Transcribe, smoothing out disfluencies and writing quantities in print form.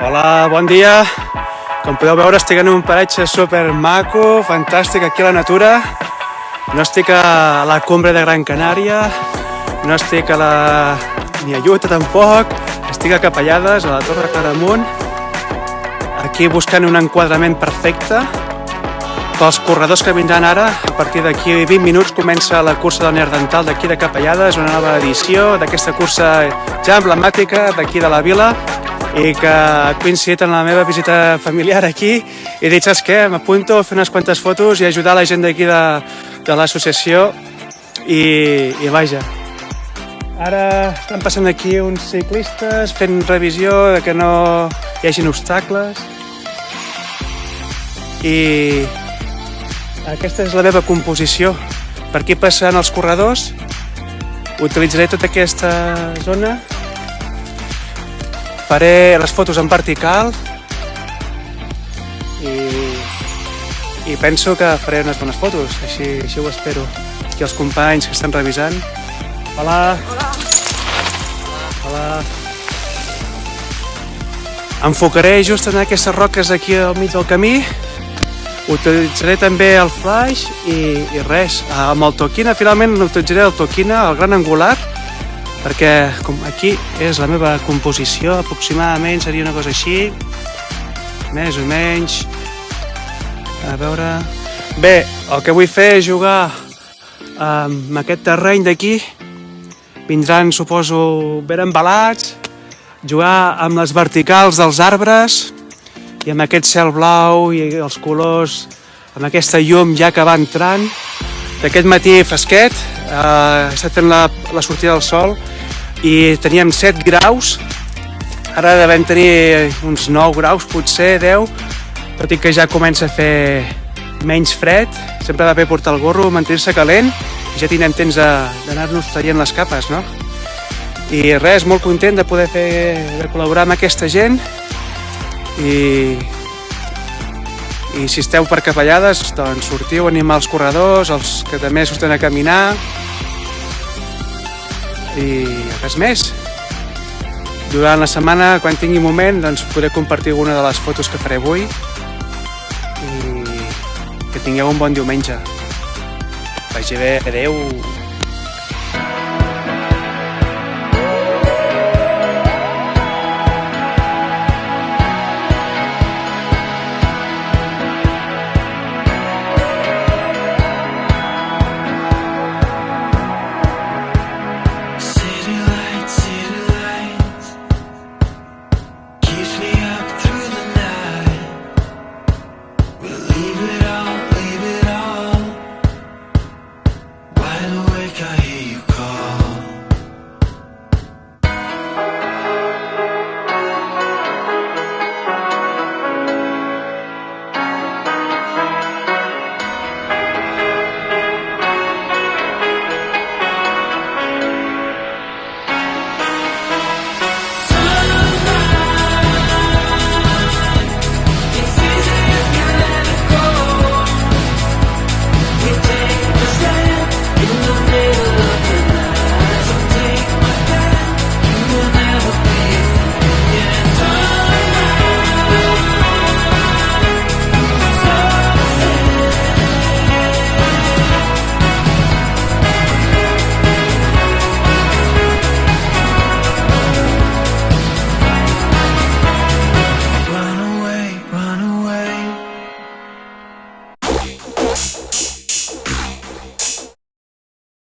Hola, bon dia. Com podeu veure, estic en un paratge super maco, fantàstic, aquí a la natura. No estic a la cumbre de Gran Canària, no estic ni a Utah tampoc, estic a Capellades, a la Torre Claramunt, aquí buscant un enquadrament perfecte pels corredors que vindran ara. A partir d'aquí 20 minuts comença la cursa del Neandertal d'aquí de Capellades, una nova edició d'aquesta cursa ja emblemàtica d'aquí de la vila i que ha coincidit en la meva visita familiar aquí. I he dit, saps què? M'apunto a fer unes quantes fotos i ajudar la gent d'aquí de l'associació i vaja. Ara estan passant aquí uns ciclistes fent revisió de que no hi hagin obstacles i aquesta és la meva composició. Per aquí passen els corredors, utilitzaré tota aquesta zona, faré les fotos en vertical i penso que faré unes bones fotos, així ho espero. Aquí els companys que estan revisant. Hola. Hola. Enfocaré just en aquestes roques aquí al mig del camí. Utilitzaré també el flash i res. Amb el Tokina, finalment utilitzaré el Tokina, el gran angular, perquè com aquí és la meva composició, aproximadament seria una cosa així, més o menys. A veure... Bé, el que vull fer és jugar amb aquest terreny d'aquí. Vindran, suposo, ben embalats, jugar amb les verticals dels arbres i amb aquest cel blau i els colors, amb aquesta llum ja que va entrant. D'aquest matí fresquet, he estat fent la sortida del sol i teníem 7 graus, ara devem tenir uns 9 graus, potser 10, tot i que ja comença a fer menys fred. Sempre va bé portar el gorro, mantenir-se calent, i ja tindrem temps d'anar-nos traient les capes, no? I res, molt content de poder de col·laborar amb aquesta gent i si esteu per Capellades, doncs sortiu a animar els corredors, els que també surten a caminar i res més. Durant la setmana, quan tingui moment, doncs podré compartir alguna de les fotos que faré avui i que tingueu un bon diumenge. Vagi bé, adeu!